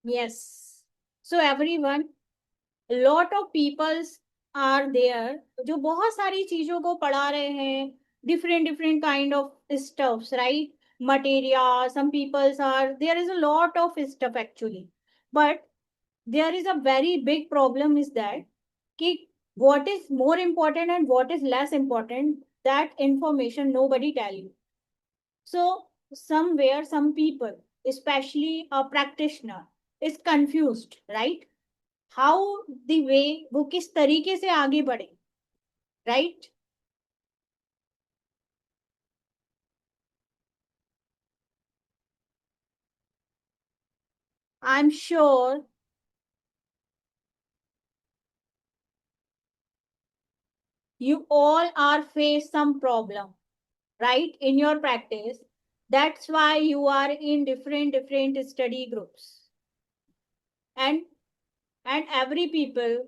Yes. So everyone, lot of peoples are there जो बहुत सारी चीजों को पढ़ा रहे हैं, different different kind of stuffs, right? Materia, some peoples are, there is a lot of stuff actually, but there is a very big problem is that कि what is more important and what is less important, that information nobody tell you. So somewhere some people, especially a practitioner, is confused, right? How the way वो किस तरीके से आगे बढ़े, right? I'm sure you all are face some problem, right, in your practice. That's why you are in different study groups, and every people,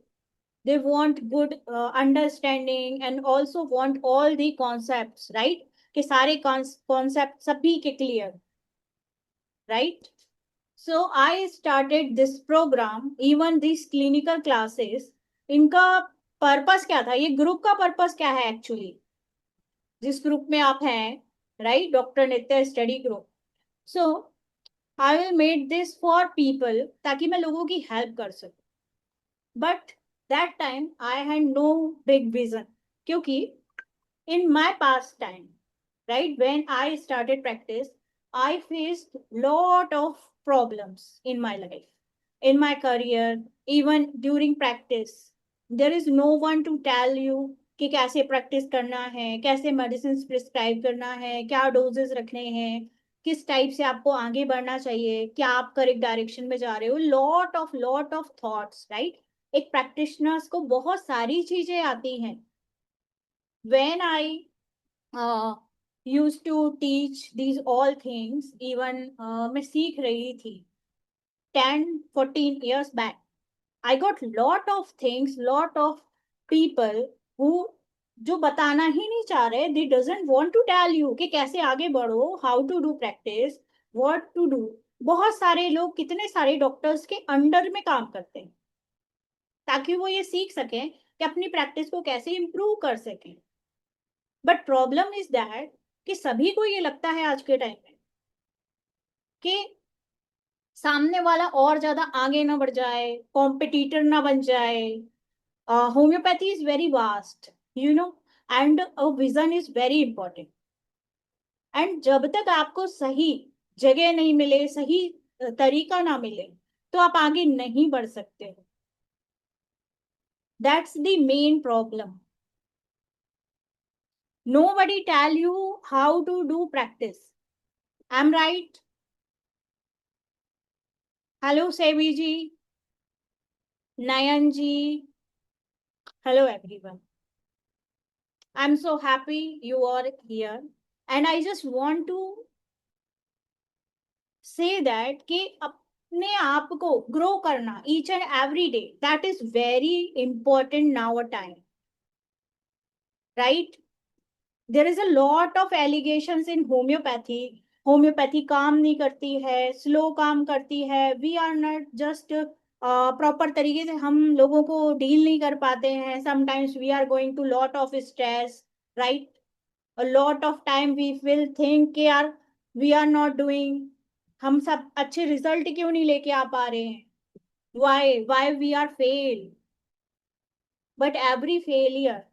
they want good understanding and also want all the concepts, right? कि सारे concept सभी के clear, right? So I started this program, even these clinical classes. इनका purpose क्या था, ये group का purpose क्या है एक्चुअली, जिस ग्रुप में आप हैं, right, doctor Nitya study group. So I will made this for people, ताकि मैं लोगों की हेल्प कर सकूं. But that time I had no big vision, क्योंकि in my past time, right, when I started practice, I faced lot of problems in my life, in my career, even during practice. There is no one to tell you कि कैसे practice करना है, कैसे medicine prescribe करना है, क्या doses रखने हैं, किस टाइप से आपको आगे बढ़ना चाहिए, क्या आप करेक्ट डायरेक्शन में जा रहे हो. Lot of thoughts, right. एक प्रैक्टिशनर्स को बहुत सारी चीजें आती हैं. when I used to teach these all things, even मैं सीख रही थी 10-14 years back. I got lot of things, lot of people who जो बताना ही नहीं चाह रहे, they doesn't want to tell you कि कैसे आगे बढ़ो, how to do practice, what to do. बहुत सारे लोग, कितने सारे डॉक्टर्स के अंडर में काम करते हैं, ताकि वो ये सीख सकें कि अपनी प्रैक्टिस को कैसे इम्प्रूव कर सकें. बट प्रॉब्लम इज दैट कि सभी को ये लगता है आज के टाइम में कि सामने वाला और ज्यादा आगे ना बढ़ जाए, कॉम्पिटिटर ना बन जाए. Homeopathy is very vast, you know, and vision is very important. And जब तक आपको सही जगह नहीं मिले, सही तरीका ना मिले, तो आप आगे नहीं बढ़ सकते हो. That's the main problem. Nobody tell you how to do practice. I'm right? Hello, Sevi ji, Nayan ji. Hello, everyone. I'm so happy you are here. And I just want to say that कि अपने आप को grow करना each and every day, that is very important now a time, right? There is a lot of allegations in homeopathy. Homeopathy काम नहीं करती है, slow काम करती है, we are not just proper तरीके से हम लोगों को डील नहीं कर पाते हैं. Sometimes we are going to lot of stress, right. A lot of time we will think कि यार वी आर नॉट डूइंग, हम सब अच्छे रिजल्ट क्यों नहीं लेके आ पा रहे हैं, why we are fail. But every failure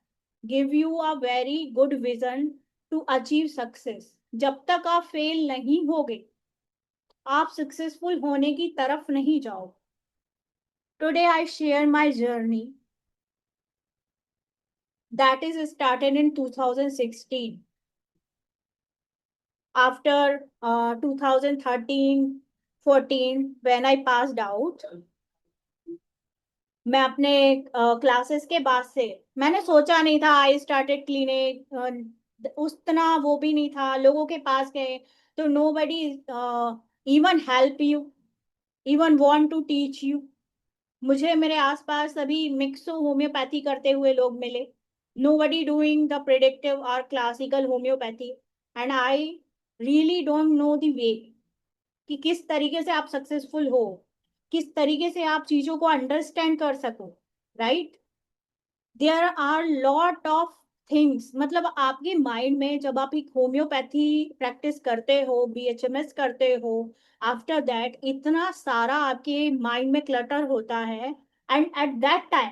give you a very good vision to achieve success. जब तक आप फेल नहीं होगे, आप सक्सेसफुल होने की तरफ नहीं जाओ. Today I share my journey that is started in 2016. After 2013-14 when I passed out, मैं अपने क्लासेस के बाद से, मैंने सोचा नहीं था, आई स्टार्टेड क्लिनिक, उतना वो भी नहीं था. लोगों के पास गए तो nobody even help you, even want to teach you. मुझे मेरे आसपास सभी मिक्सो होम्योपैथी करते हुए लोग मिले. Nobody doing the predictive और classical homoeopathy. And I really don't know the way कि किस तरीके से आप सक्सेसफुल हो, किस तरीके से आप चीजों को अंडरस्टैंड कर सको, right. There are lot of things, मतलब आपके माइंड में जब आप एक होम्योपैथी प्रैक्टिस करते हो, बीएचएमएस करते हो, आफ्टर दैट इतना सारा आपके माइंड में क्लटर होता है, and at that time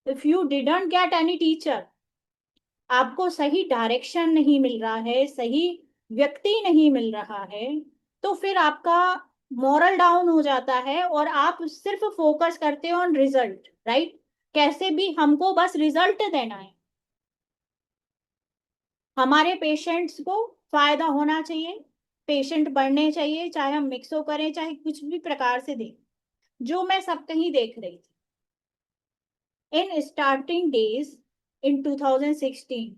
if you didn't get any teacher, आपको सही डायरेक्शन नहीं मिल रहा है, सही व्यक्ति नहीं मिल रहा है, तो फिर आपका मॉरल डाउन हो जाता है और आप सिर्फ फोकस करते हो ऑन रिजल्ट, राइट। कैसे भी हमको बस रिजल्ट देना है, हमारे पेशेंट्स को फायदा होना चाहिए, पेशेंट बढ़ने चाहिए, चाहे हम मिक्सो करें चाहे कुछ भी प्रकार से दें, जो मैं सब कहीं देख रही थी in starting days in 2016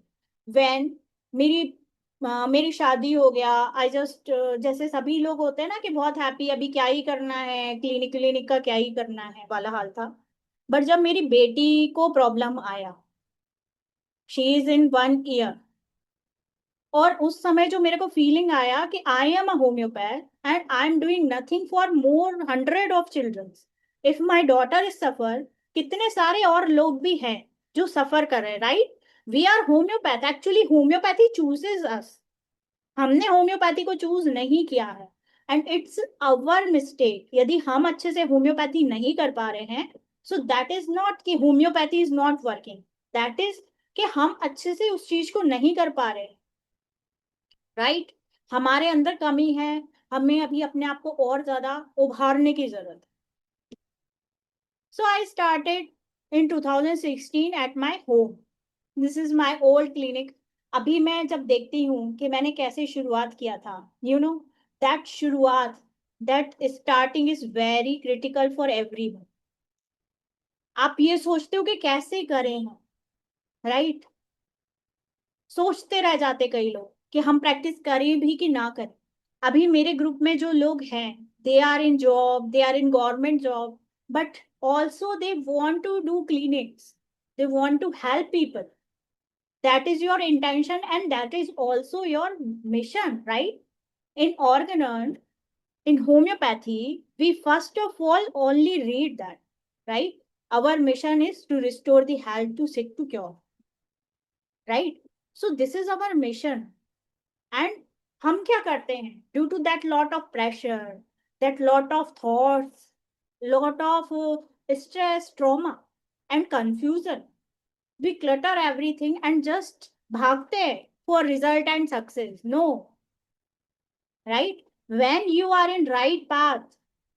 when मेरी मेरी शादी हो गया। आई जस्ट जैसे सभी लोग होते हैं ना कि बहुत हैप्पी, अभी क्या ही करना है, क्लिनिक क्लिनिक का क्या ही करना है वाला हाल था। बट जब मेरी बेटी को प्रॉब्लम आया, शी इज इन 1 ईयर, और उस समय जो मेरे को फीलिंग आया कि I am a homoeopath and I am doing nothing for more hundred of childrens, if my daughter is suffer, कितने सारे और लोग भी हैं जो सफर कर रहे हैं, right. We are homoeopath, actually homoeopathy chooses us, हमने होम्योपैथी को चूज नहीं किया है, एंड इट्स अवर मिस्टेक यदि हम अच्छे से होम्योपैथी नहीं कर पा रहे हैं। सो दैट इज नॉट कि homeopathy is not working, that is कि हम अच्छे से उस चीज को नहीं कर पा रहे, राइट। हमारे अंदर कमी है, हमें अभी अपने आप को और ज्यादा उभारने की जरूरत है। So I started in 2016 at my home, this is my old clinic. अभी मैं जब देखती हूँ कि मैंने कैसे शुरुआत किया था, यू नो दैट शुरुआत, that starting is very critical for everyone. आप ये सोचते हो कि कैसे करें हम, राइट। सोचते रह जाते कई लोग कि हम प्रैक्टिस करें भी कि ना करें। अभी मेरे ग्रुप में जो लोग हैं, they are in job, they are in government job, but also they want to do clinics, they want to help people, that is your intention and that is also your mission, right? In organon, in homeopathy, we first of all only read that, right? Our mission is to restore the health to sick to cure, right? So this is our mission. And हम क्या करते हैं, due to that lot of pressure, that lot of thoughts, lot of stress, trauma and confusion, we clutter everything and just भागते हैं for result and success. No, right? When you are in right path,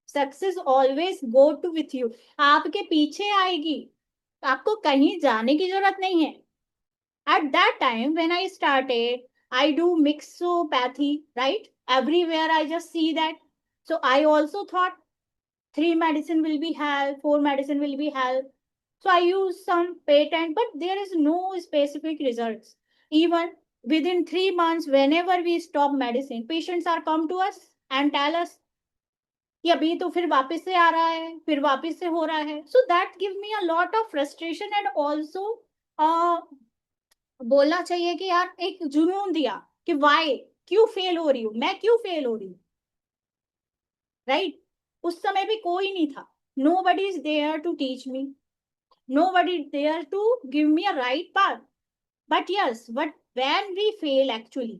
success always go to with you. आपके पीछे आएगी, आपको कहीं जाने की जरूरत नहीं है। At that time when I started, I do mixopathy, right? Everywhere I just see that. So I also thought 3 medicine will be help, 4 medicine will be help. So I use some patent, but there is no specific results. Even within 3 months, whenever we stop medicine, patients are come to us and tell us कि अभी तो फिर वापस से आ रहा है, फिर वापस से हो रहा है. So that give me a lot of frustration and also बोलना चाहिए कि यार एक जुनून दिया कि वाई, क्यों फेल हो रही हूँ मैं, क्यों फेल हो रही हूँ, राइट। उस समय भी कोई नहीं था, nobody is there to teach me, nobody is there to give me a right path. But yes, but when we fail actually,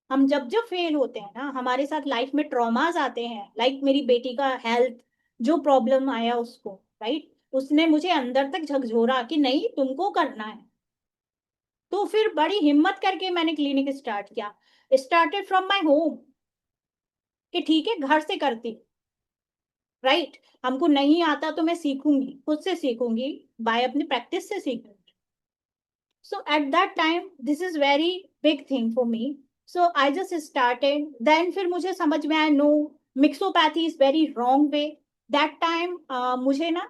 हम जब फेल होते हैं ना, हमारे साथ लाइफ में ट्रॉमास आते हैं, लाइक मेरी बेटी का हेल्थ जो प्रॉब्लम आया उसको, राइट, उसने मुझे अंदर तक झकझोरा कि नहीं तुमको करना है। तो फिर बड़ी हिम्मत करके मैंने क्लिनिक स्टार्ट किया, स्टार्टेड फ्रॉम माय होम, कि ठीक है घर से करती, राइट। हमको नहीं आता तो मैं सीखूंगी, खुद से सीखूंगी, बाय अपनी प्रैक्टिस से सीखूंगी। So at that time, this is very big thing for me. So I just started. Then फिर मुझे समझ में आया, no, mixopathy is very wrong way. That time मुझे ना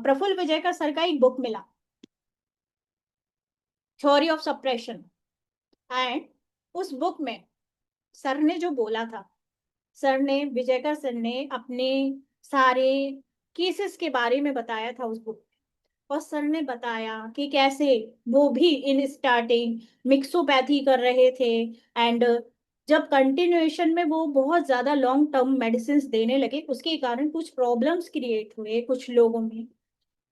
प्रफुल्ल विजयकर सर का एक बुक मिला, थ्योरी ऑफ सप्रेशन, एंड उस बुक में सर ने जो बोला था, सर ने, विजयकर सर ने अपने सारे केसेस के बारे में बताया था उस बुक, और सर ने बताया कि कैसे वो भी इन स्टार्टिंग मिक्सोपैथी कर रहे थे, एंड जब कंटिन्यूएशन में वो बहुत ज्यादा लॉन्ग टर्म मेडिसिन देने लगे, उसके कारण कुछ प्रॉब्लम्स क्रिएट हुए कुछ लोगों में।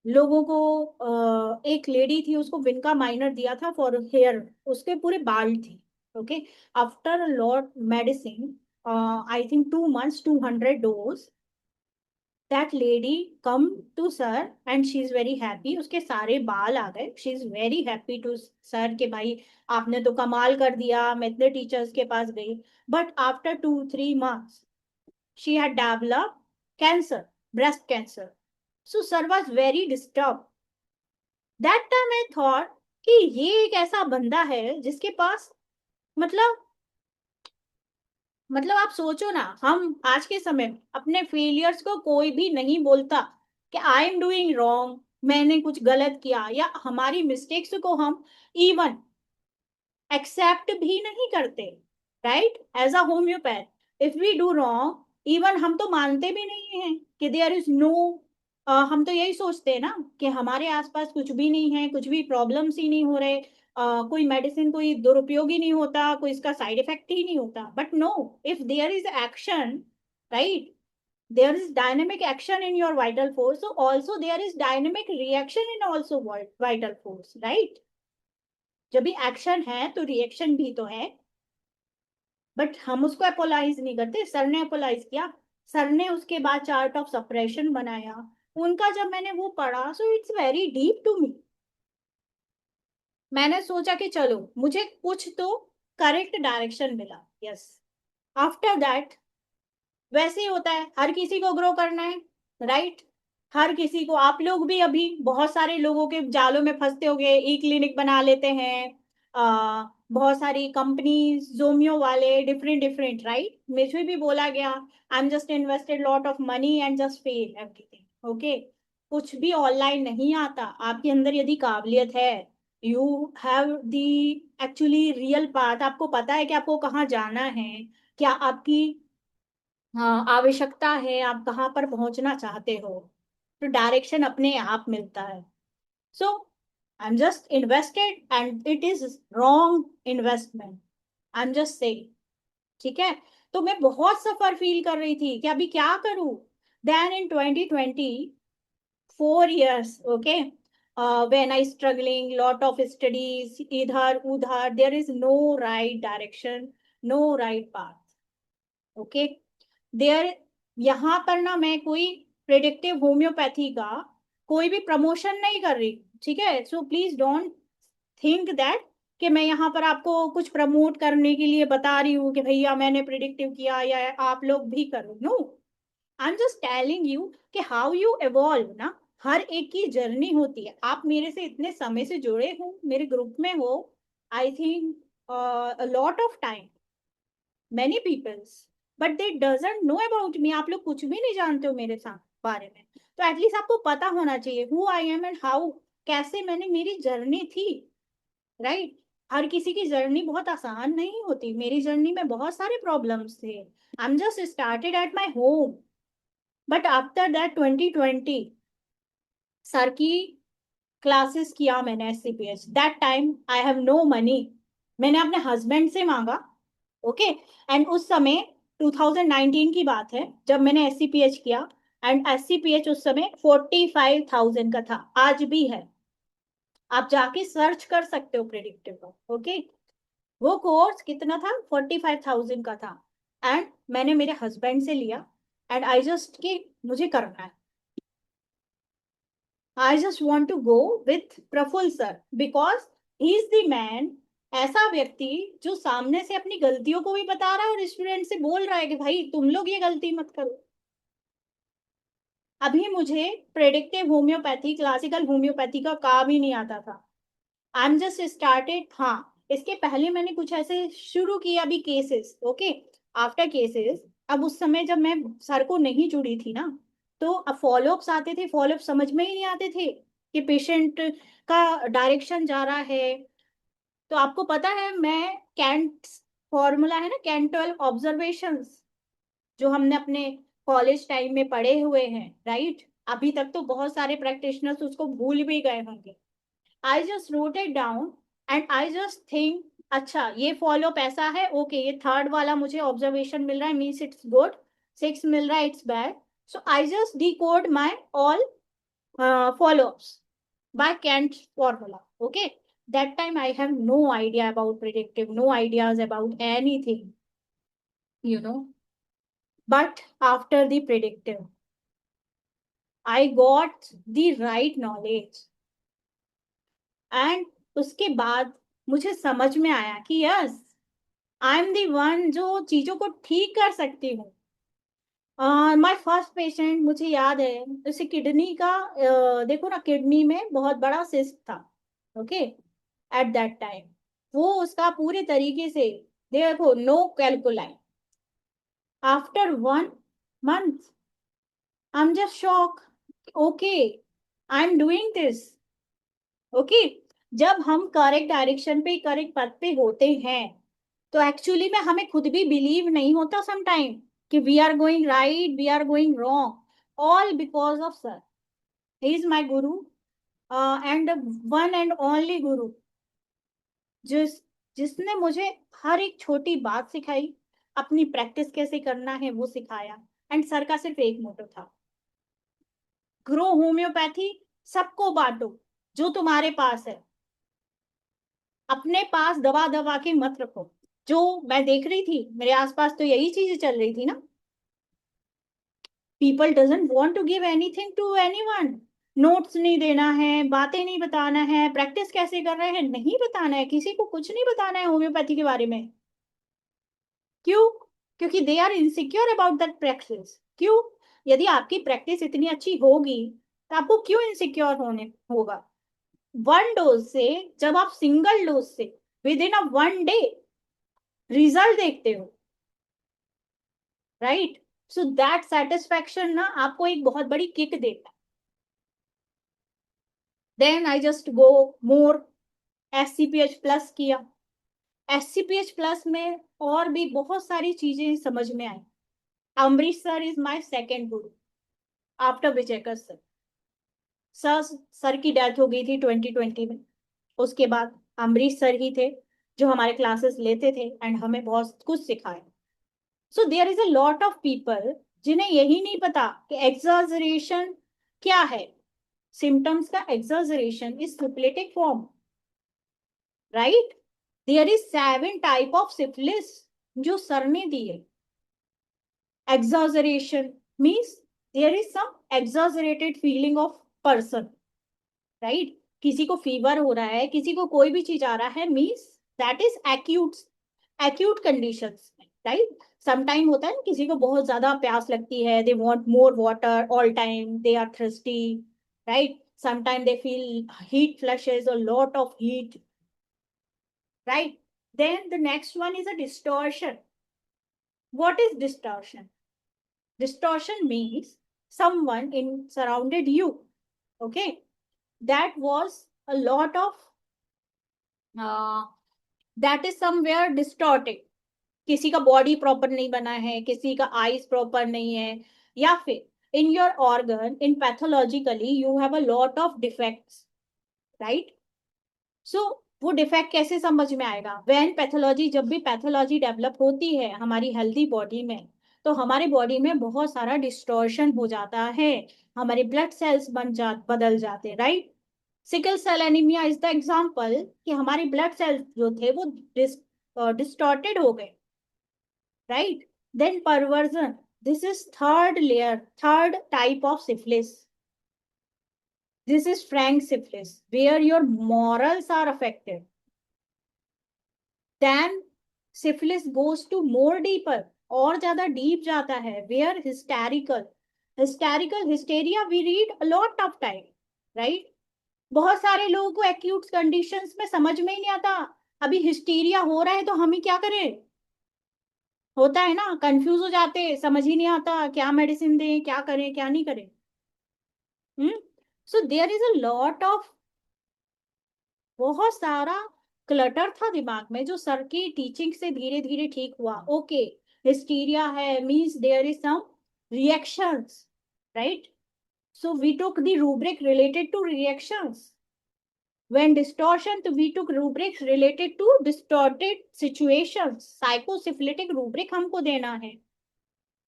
लोगों को एक लेडी थी, उसको विनका माइनर दिया था फॉर हेयर, उसके पूरे बाल थे। Okay, after lot medicine, I think 2 months 200 dose, that lady come to sir and she is very happy, उसके सारे बाल आ गए। She is very happy to sir के भाई आपने तो कमाल कर दिया, मैं इतने टीचर्स के पास गई। But after 2-3 months she had developed cancer, breast cancer. So sir was very disturbed. That time I thought कि ये एक ऐसा बंदा है जिसके पास, मतलब आप सोचो ना, हम आज के समय में अपने फेलियर्स को कोई भी नहीं बोलता कि आई एम डूइंग रॉन्ग, मैंने कुछ गलत किया, या हमारी मिस्टेक्स को हम इवन एक्सेप्ट भी नहीं करते। Right, as a homeopath if we do wrong, even हम तो मानते भी नहीं है कि देयर इज नो, हम तो यही सोचते हैं ना कि हमारे आसपास कुछ भी नहीं है, कुछ भी प्रॉब्लम्स ही नहीं हो रहे, कोई मेडिसिन कोई दुरुपयोग ही नहीं होता, कोई इसका साइड इफेक्ट ही नहीं होता। But no, if there is action, right, there is dynamic action in your vital force, so also there is dynamic reaction in also vital force, right? जब भी एक्शन है तो रिएक्शन भी तो है। बट हम उसको अपोलाइज नहीं करते, सर ने अपोलाइज किया, सर ने उसके बाद चार्ट ऑफ सप्रेशन बनाया। उनका जब मैंने वो पढ़ा, so it's very deep to me. मैंने सोचा कि चलो मुझे कुछ तो करेक्ट डायरेक्शन मिला। यस, आफ्टर दैट वैसे ही होता है, हर किसी को ग्रो करना है, राइट? हर किसी को, आप लोग भी अभी बहुत सारे लोगों के जालों में फंसते होगे, ई क्लिनिक बना लेते हैं, बहुत सारी कंपनीज, जोमियो वाले, डिफरेंट डिफरेंट, राइट? मुझे भी बोला गया आई am just invested lot of money and just fail everything. Okay, कुछ भी ऑनलाइन नहीं आता। आपके अंदर यदि काबिलियत है, you have the actually real path, आपको पता है कि आपको कहाँ जाना है, क्या आपकी हाँ आवश्यकता है, आप कहाँ पर पहुंचना चाहते हो, तो डायरेक्शन अपने आप मिलता है। So I am just invested and it is wrong investment, I am just say, ठीक है? तो मैं बहुत सफर फील कर रही थी कि अभी क्या करूं। Then in 2020, 4 years, okay, when I struggling lot of studies, इधर उधर, there is no right direction, no right path, okay. There, यहाँ पर ना मैं कोई प्रिडिक्टिव होम्योपैथी का कोई भी प्रमोशन नहीं कर रही, ठीक है? So please don't think that कि मैं यहाँ पर आपको कुछ प्रमोट करने के लिए बता रही हूँ कि भैया मैंने प्रिडिक्टिव किया या आप लोग भी करो। No, I am just telling you कि हाउ यू इवॉल्व ना, हर एक की जर्नी होती है। आप मेरे से इतने समय से जुड़े हो, मेरे ग्रुप में हो, I think lot of time, many peoples, but they doesn't know about me। आप लोग कुछ भी नहीं जानते हो मेरे साथ बारे में, तो एटलीस्ट आपको पता होना चाहिए who I am and how, कैसे मैंने, मेरी जर्नी थी, राइट? हर किसी की जर्नी बहुत आसान नहीं होती, मेरी जर्नी में बहुत सारे प्रॉब्लम्स थे। I am just started at my home, but after that 2020 sir की क्लासेस किया मैंने, SCPH। That time I have no money, मैंने अपने हस्बैंड से मांगा, ओके। एंड उस समय 2019 की बात है जब मैंने SCPH किया, एंड SCPH उस समय 45,000 का था, आज भी है, आप जाके सर्च कर सकते हो प्रिडिक्टिव का, ओके। वो कोर्स कितना था? 45,000 का था। एंड मैंने मेरे हस्बैंड से लिया, एंड आई जस्ट कि मुझे करना है, I just want to go with Praful sir because he is the man, ऐसा व्यक्ति जो सामने से अपनी गलतियों को भी बता रहा है और स्टूडेंट से बोल रहा है कि भाई तुम लोग ये गलती मत करो। अभी मुझे प्रेडिक्टिव होम्योपैथी, क्लासिकल होम्योपैथी का काम ही नहीं आता था। I am just started. हाँ, इसके पहले मैंने कुछ ऐसे शुरू किया अभी केसेस, ओके, आफ्टर केसेस। अब उस समय जब मैं सर को नहीं जुड़ी थी ना, तो अब फॉलोअप्स आते थे, फॉलोअप समझ में ही नहीं आते थे कि पेशेंट का डायरेक्शन जा रहा है। तो आपको पता है, मैं कैंट फॉर्मूला है ना, कैंट 12 ऑब्जर्वेशंस, जो हमने अपने कॉलेज टाइम में पढ़े हुए हैं, राइट? अभी तक तो बहुत सारे प्रैक्टिशनर्स उसको भूल भी गए होंगे। I just wrote it down and I just think अच्छा ये फॉलोअप ऐसा है, ओके ये थर्ड वाला मुझे ऑब्जर्वेशन मिल रहा है, मीन्स इट्स गुड, 6 मिल रहा है it's bad, so I just decode my all follow-ups by Kant's formula. Okay, that time I have no idea about predictive, no ideas about anything, you know. But after the predictive, I got the right knowledge, and उसके बाद मुझे समझ में आया कि yes I am the one जो चीजों को ठीक कर सकती हूँ। माय फर्स्ट पेशेंट मुझे याद है, उसे किडनी का देखो ना, किडनी में बहुत बड़ा सिस्ट था, ओके, एट दैट टाइम वो उसका पूरे तरीके से, देखो no calculate, after 1 month I am just shock, okay I am doing this, okay. जब हम करेक्ट डायरेक्शन पे, करेक्ट पथ पे होते हैं, तो एक्चुअली में हमें खुद भी बिलीव नहीं होता समटाइम कि we are going right, we are going wrong, all because of sir. He is my guru, and one and only गुरु, जिस जिसने मुझे हर एक छोटी बात सिखाई, अपनी प्रैक्टिस कैसे करना है वो सिखाया। एंड सर का सिर्फ एक मोटो था, ग्रो होम्योपैथी, सबको बांटो जो तुम्हारे पास है, अपने पास दबा दबा के मत रखो। जो मैं देख रही थी मेरे आसपास, तो यही चीजें चल रही थी ना, people doesn't want to give anything to anyone, notes नहीं देना है, बातें नहीं बताना है, प्रैक्टिस कैसे कर रहे हैं नहीं बताना है, किसी को कुछ नहीं बताना है होम्योपैथी के बारे में। क्यों? क्योंकि they are insecure about that practice. क्यों? यदि आपकी प्रैक्टिस इतनी अच्छी होगी तो आपको क्यों इनसिक्योर होने होगा? 1 डोज से, जब आप सिंगल डोज से with in a 1 day result देखते हो, राइट, सो दैट सेटिस्फैक्शन ना आपको एक बहुत बड़ी किक देता है। Then I just go more, SCPH plus किया, SCPH प्लस में और भी बहुत सारी चीजें समझ में आई। Amrish sir is my second guru after Vijayakar sir. Sir की डेथ हो गई थी 2020 में, उसके बाद अमरीश सर ही थे जो हमारे क्लासेस लेते थे एंड हमें बहुत कुछ सिखाया। So there is a lot of people जिन्हें यही नहीं पता कि एग्जॉजरेशन क्या है, सिम्टम्स का exaggeration is syphilitic form, right. There is 7 type of syphilis जो सर ने दिए। Exaggeration means there is some exaggerated feeling of person, right. किसी को फीवर हो रहा है, किसी को कोई भी चीज आ रहा है, means that is acute, acute conditions, right. Sometime होता है किसी को बहुत ज्यादा प्यास लगती है, they want more water all time, they are thirsty, right. Sometime they feel heat flushes, a lot of heat, right? Then the next one is a distortion. What is distortion? Distortion means someone in surrounded you, okay, that was a lot of that is somewhere distorted, किसी का body proper नहीं बना है, किसी का eyes proper नहीं है, या फिर in your organ in pathologically you have a lot of defects, right. So वो डिफेक्ट कैसे समझ में आएगा? व्हेन पैथोलॉजी, जब भी पैथोलॉजी डेवलप होती है हमारी हेल्दी बॉडी में, तो हमारी बॉडी में बहुत सारा डिस्टॉर्शन हो जाता है, हमारे ब्लड सेल्स बदल जाते, right. Sickle cell anaemia is the example कि हमारे ब्लड सेल्स जो थे वो डिस्टॉर्टेड हो गए, right? Then perversion. This is third layer, third type of syphilis. This is frank syphilis, where your morals are affected. Then syphilis goes to more deeper, और ज्यादा deep जाता है, where hysterical, hysteria we read a lot of time, right? बहुत सारे लोगों को acute conditions में समझ में ही नहीं आता, अभी हिस्टीरिया हो रहा है तो हम ही क्या करें, होता है ना, कंफ्यूज हो जाते, समझ ही नहीं आता क्या मेडिसिन दें, क्या करें क्या नहीं करें। So there is a lot of, बहुत सारा क्लटर था दिमाग में जो सर की टीचिंग से धीरे धीरे ठीक हुआ। ओके, हिस्टीरिया है means there is some reactions, right. So we took the rubric related to reactions, When distortion, तो we took rubrics related to distorted situations. Psychosyphilitic rubric हमको देना है,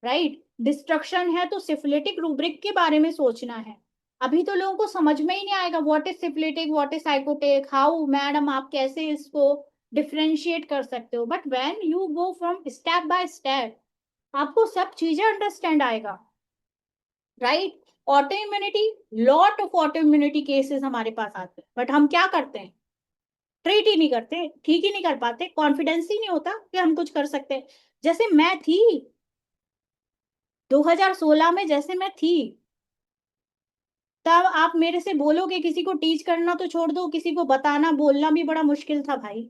right? Destruction है तो syphilitic rubric के बारे में सोचना है. अभी तो लोगों को समझ में ही नहीं आएगा what is syphilitic, what is psychotic, how madam आप कैसे इसको डिफ्रेंशिएट कर सकते हो. But when you go from step by step, आपको सब चीजें अंडरस्टैंड आएगा, right? Auto immunity, lot of auto immunity cases हमारे पास आते हैं, बट हम क्या करते हैं? ट्रीट ही नहीं करते, ठीक ही नहीं कर पाते, कॉन्फिडेंस ही नहीं होता कि हम कुछ कर सकते हैं. जैसे मैं थी 2016 में, जैसे मैं थी, तब आप मेरे से बोलोगे किसी को टीच करना तो छोड़ दो, किसी को बताना बोलना भी बड़ा मुश्किल था भाई.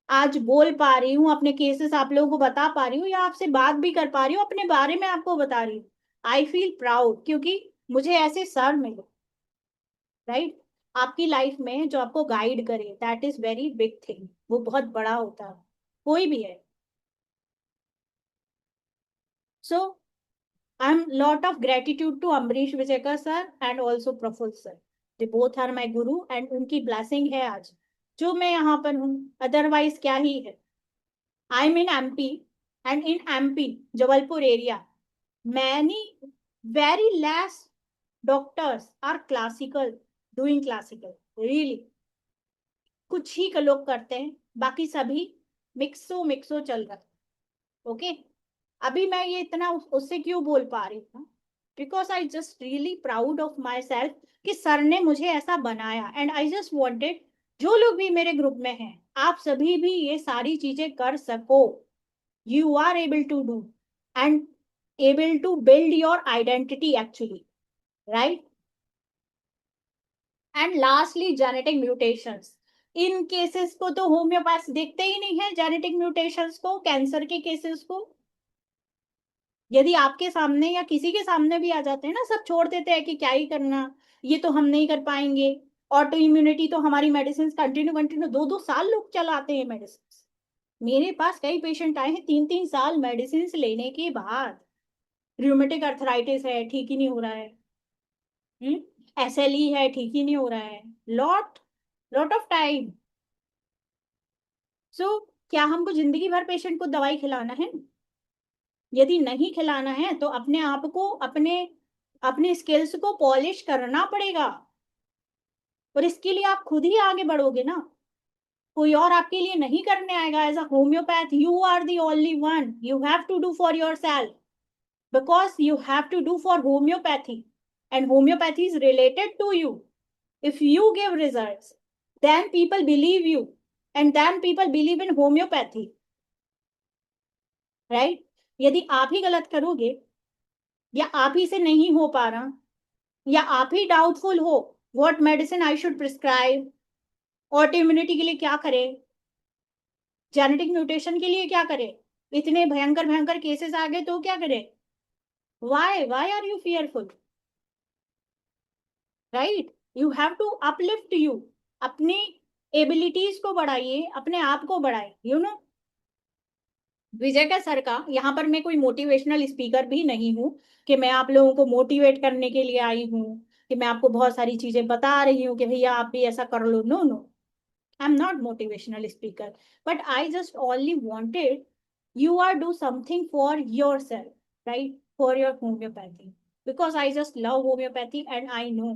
आज बोल पा रही हूँ, अपने केसेस आप लोगों को बता पा रही हूँ, या आपसे बात भी कर पा रही हूँ, अपने बारे में आपको बता रही हूँ. आई फील प्राउड, क्योंकि मुझे ऐसे सर मिले, राइट? आपकी लाइफ में जो आपको गाइड करे, that is very big thing. वो बहुत बड़ा होता है, कोई भी है. So I am lot of gratitude to Ambrish Vijayakar sir and also Prafull sir. They both are my guru, and उनकी ब्लेसिंग है आज जो मैं यहाँ पर हूँ. अदरवाइज क्या ही है. I am in MP, and in MP Jabalpur area many, very less doctors are classical, doing classical, really. कुछ ही का लोग करते हैं, बाकी सभी मिक्सो मिक्सो चल रहा है. ओके, अभी मैं ये इतना उससे क्यों बोल पा रही हूँ? Because I just really proud of my self कि सर ने मुझे ऐसा बनाया, एंड आई जस्ट वॉन्टेड जो लोग भी मेरे ग्रुप में हैं, आप सभी भी ये सारी चीजें कर सको. You are able to do and able to build your identity actually, right? And lastly, genetic mutations. In cases को तो होम्योपैथ देखते ही नहीं है, जेनेटिक म्यूटेशंस को, कैंसर के केसेस को. यदि आपके सामने या किसी के सामने भी आ जाते हैं ना, सब छोड़ देते हैं कि क्या ही करना, ये तो हम नहीं कर पाएंगे. ऑटो इम्यूनिटी तो हमारी मेडिसिन कंटिन्यू कंटिन्यू 2-2 साल लोग चलाते हैं मेडिसिन. मेरे पास कई पेशेंट आए हैं 3-3 साल मेडिसिन लेने के बाद. रूमेटिक अर्थराइटिस है, ठीक ही नहीं हो रहा है. एसएलई है, ठीक ही नहीं हो रहा है. Lot lot of time. So क्या हमको जिंदगी भर पेशेंट को दवाई खिलाना है? यदि नहीं खिलाना है तो अपने आप को, अपने अपने स्किल्स को पॉलिश करना पड़ेगा. और इसके लिए आप खुद ही आगे बढ़ोगे ना, कोई और आपके लिए नहीं करने आएगा. As a homeopath you are the only one. You have to do for yourself, because you have to do for homeopathy, and homeopathy is related to you. If you give results, then people believe you, and then people believe in homeopathy, right? यदि आप ही गलत करोगे, या आप ही से नहीं हो पा रहा, या आप ही डाउटफुल हो what medicine I should prescribe, auto immunity के लिए क्या करें, जेनेटिक म्यूटेशन के लिए क्या करें, इतने भयंकर भयंकर केसेस आ गए तो क्या करें? why are you fearful, right? You have to uplift you. अपनी एबिलिटीज को बढ़ाइए, अपने आप को बढ़ाइए. यू नो, विजय का सर का, यहाँ पर मैं कोई मोटिवेशनल स्पीकर भी नहीं हूँ कि मैं आप लोगों को मोटिवेट करने के लिए आई हूँ, कि मैं आपको बहुत सारी चीजें बता रही हूँ कि भैया आप भी ऐसा कर लो. No no, I am not motivational speaker, but I just only wanted you are do something for yourself, right? For your homeopathy, because I just love homeopathy, and I know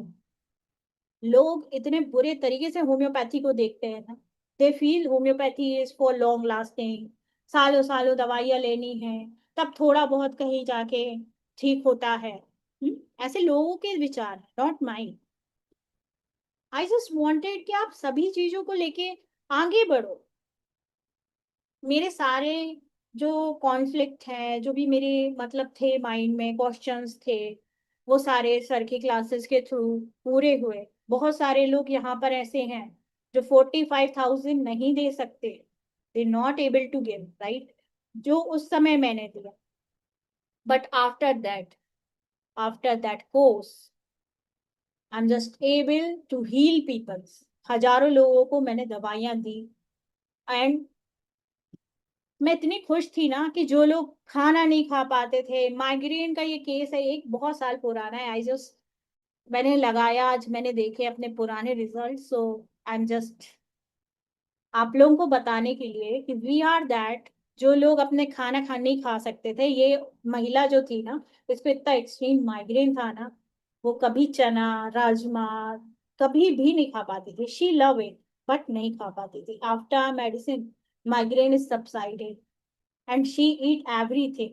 लोग इतने बुरे तरीके से होम्योपैथी को देखते हैं ना. They feel homeopathy is for long lasting, सालों सालों दवाइयाँ लेनी है, तब थोड़ा बहुत कहीं जाके ठीक होता है. ऐसे लोगों के विचार, not mind. I just wanted कि आप सभी चीजों को लेके आगे बढ़ो. मेरे सारे जो कॉन्फ्लिक्ट है, जो भी मेरे मतलब थे माइंड में, क्वेश्चंस थे, वो सारे सर की क्लासेस के थ्रू पूरे हुए. बहुत सारे लोग यहाँ पर ऐसे हैं जो 45,000 नहीं दे सकते, they not able to give, right? जो उस समय मैंने दिया. But after that course I am just able to heal peoples. हजारों लोगों को मैंने दवाइयां दी, एंड मैं इतनी खुश थी ना कि जो लोग खाना नहीं खा पाते थे. माइग्रेन का ये केस है, एक बहुत साल पुराना है. आई जस्ट मैंने लगाया, आज मैंने देखे अपने पुराने result, so I am just आप लोगों को बताने के लिए कि वी आर दैट, जो लोग अपने खाना खा नहीं खा सकते थे, ये महिला जो थी ना, इसको इतना एक्सट्रीम माइग्रेन था ना, वो कभी चना, राजमा कभी भी नहीं खा पाती थी। शी लव इट बट नहीं खा पाती थी। After medicine migraine is subsided and she eat everything.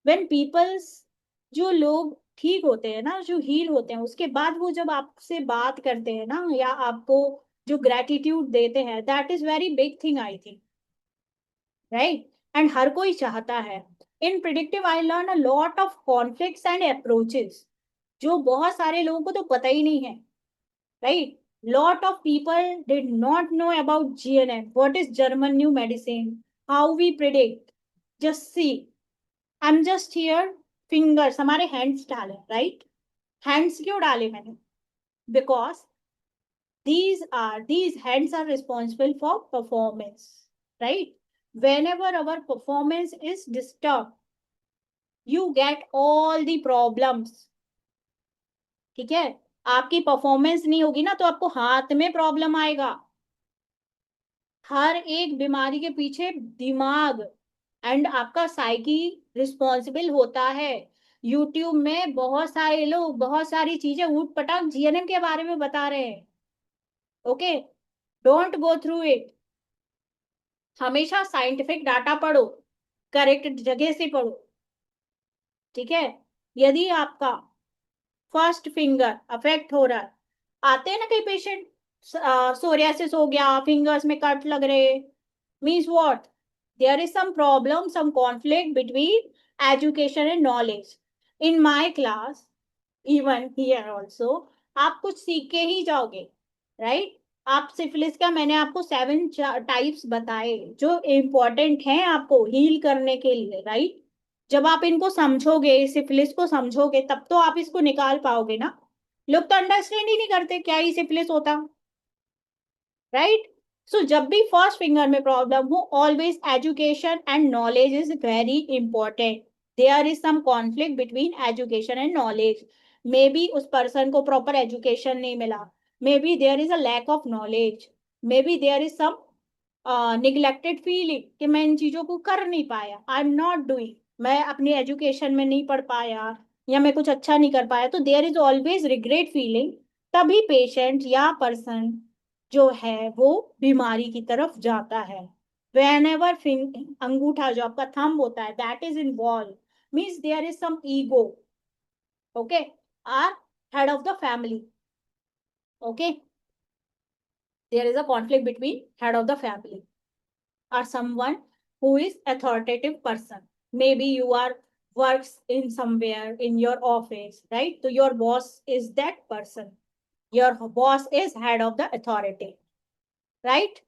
When peoples, जो लोग ठीक होते हैं ना, जो हील होते हैं, उसके बाद वो जब आपसे बात करते हैं ना, या आपको जो ग्रेटिट्यूड देते हैं, that is very big thing I think, right? And हर कोई चाहता है। In predictive I learn a lot of conflicts and approaches, जो बहुत सारे लोगों को तो पता ही नहीं है, right? Lot of people did not know about GNM. What is German New Medicine? How we predict? Just see. I'm just here. Fingers, हमारे hands डाले, right? Hands क्यों डाले मैंने? Because these hands are responsible for performance, right? Whenever our performance is disturbed, you get all the problems. ठीक है? आपकी performance नहीं होगी ना, तो आपको हाथ में प्रॉब्लम आएगा। हर एक बीमारी के पीछे दिमाग एंड आपका साइकी रिस्पॉन्सिबल होता है। यूट्यूब में बहुत सारे लोग बहुत सारी चीजें ऊट पटांग जीएनएम के बारे में बता रहे हैं। Okay, don't go through it. हमेशा साइंटिफिक डाटा पढ़ो, करेक्ट जगह से पढ़ो, ठीक है? यदि आपका फर्स्ट फिंगर अफेक्ट हो रहा है, आते हैं ना कई पेशेंट, सोरियासिस हो गया, फिंगर्स में कट लग रहे, means what? There is some problem, some conflict between education and knowledge. In my class, even here also, आप कुछ सीख के ही जाओगे, राइट? आप सिफिलिस का मैंने आपको 7 टाइप्स बताए जो इम्पोर्टेंट हैं आपको हील करने के लिए, राइट? जब आप इनको समझोगे, सिफिलिस को समझोगे, तब तो आप इसको निकाल पाओगे ना। लोग तो अंडरस्टैंड ही नहीं करते क्या ही सिफिलिस होता, राइट? सो जब भी फर्स्ट फिंगर में प्रॉब्लम हो, always education and knowledge is very important. There is some conflict between education and knowledge. Maybe उस पर्सन को प्रॉपर एजुकेशन नहीं मिला, maybe there is a lack of knowledge, maybe there is some neglected feeling कि मैं इन चीजों को कर नहीं पाया, आई एम नॉट डूइंग, मैं अपनी एजुकेशन में नहीं पढ़ पाया, या मैं कुछ अच्छा नहीं कर पाया, तो there is always regret feeling. तभी पेशेंट या पर्सन जो है वो बीमारी की तरफ जाता है। वेन एवर अंगूठा जो आपका थंब होता है, that is involve, means there is some ego, okay, or head of the family, okay, there is a conflict between head of the family or someone who is authoritative person. Maybe you are works in somewhere in your office, right? So your boss is that person, your boss is head of the authority, right?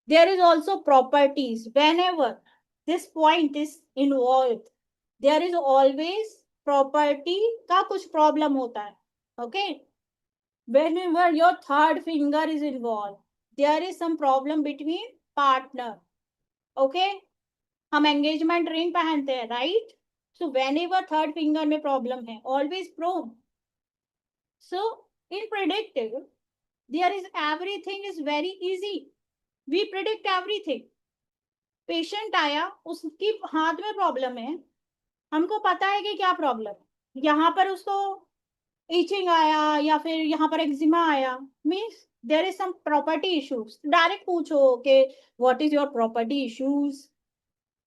There is also properties. Whenever this point is involved, there is always property का कुछ problem होता है, okay? Whenever your third finger is involved, there is some problem between partner, okay? हम engagement ring पहनते हैं, right? So whenever third finger में problem है, always prone. So in predictive there is everything is very easy, we predict everything. Patient आया, उसकी हाथ में problem है, हमको पता है कि क्या प्रॉब्लम, यहाँ पर उसको इचिंग आया या फिर यहाँ पर एक्जिमा आया, means there is some property issues. Direct पूछो कि what is your property issues,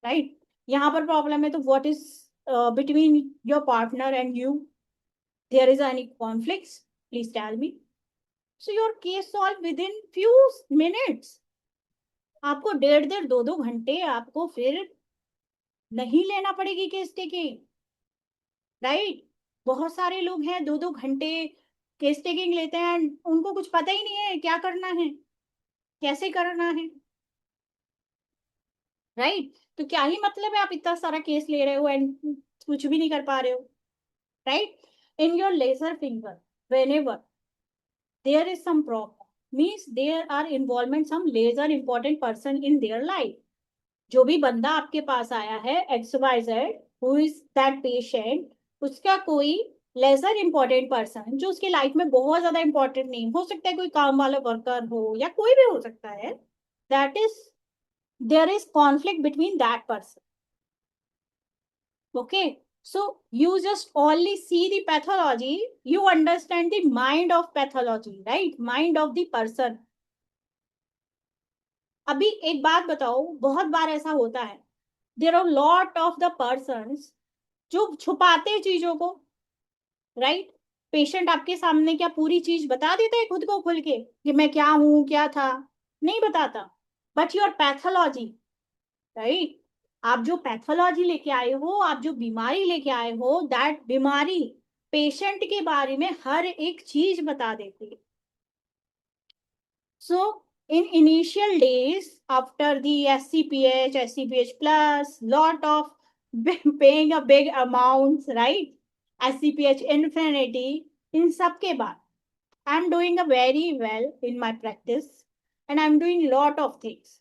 right? यहाँ पर प्रॉब्लम है, तो what is between your partner and you, there is any conflicts, please tell me. So your case solve within few minutes. आपको 1.5-2 घंटे आपको फिर नहीं लेना पड़ेगी केस टेकिंग, राइट? बहुत सारे लोग हैं 2-2 घंटे केस टेकिंग लेते हैं, उनको कुछ पता ही नहीं है क्या करना है, कैसे करना है, राइट? तो क्या ही मतलब है आप इतना सारा केस ले रहे हो एंड कुछ भी नहीं कर पा रहे हो, right? In your laser finger, whenever there is some problem, means there are involvement some laser important person in their life. जो भी बंदा आपके पास आया है, XYZ, who is that patient, उसका कोई लेसर इंपॉर्टेंट पर्सन जो उसकी लाइफ में बहुत ज्यादा इंपॉर्टेंट नहीं, हो सकता है कोई काम वाला वर्कर हो या कोई भी हो सकता है, that is there is conflict between that person. Okay, so you just only see the pathology, you understand the mind of pathology, right? Mind of the person. अभी एक बात बताओ, बहुत बार ऐसा होता है, there are lot of the persons जो छुपाते हैं चीजों को, राइट? पेशेंट आपके सामने क्या पूरी चीज बता देता है खुद को खुल के कि मैं क्या हूं क्या था? नहीं बताता. बट योर पैथोलॉजी, राइट, आप जो पैथोलॉजी लेके आए हो, आप जो बीमारी लेके आए हो, दैट बीमारी पेशेंट के बारे में हर एक चीज बता देती है. सो in initial days after the SCPH plus lot of paying a big amounts, right? SCPH infinity, in सब के बाद I'm doing a very well in my practice and I'm doing lot of things,